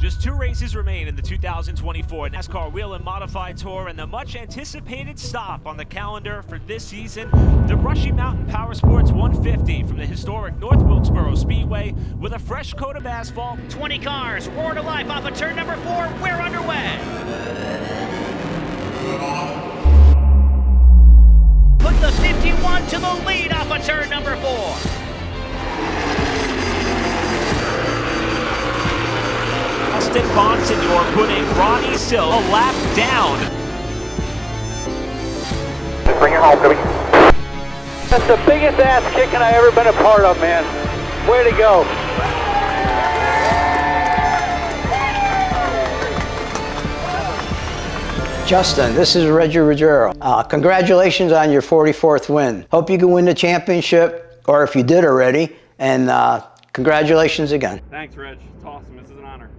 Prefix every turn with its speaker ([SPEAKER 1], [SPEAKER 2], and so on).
[SPEAKER 1] Just 2 races remain in the 2024 NASCAR Whelen Modified Tour, and the much anticipated stop on the calendar for this season, the Brushy Mountain Powersports 150 from the historic North Wilkesboro Speedway with a fresh coat of asphalt.
[SPEAKER 2] 20 cars roar to life off of turn number 4. We're underway. Put the 51 to the lead off of turn number 4.
[SPEAKER 1] Justin Bonsignore putting Ronnie Sill a lap down.
[SPEAKER 3] Just bring it home, Billy.
[SPEAKER 4] That's the biggest ass kicking I ever been a part of, man. Way to go.
[SPEAKER 5] Justin, this is Reggie Ruggiero. Congratulations on your 44th win. Hope you can win the championship, or if you did already, and congratulations again.
[SPEAKER 6] Thanks, Reg. It's awesome. This is an honor.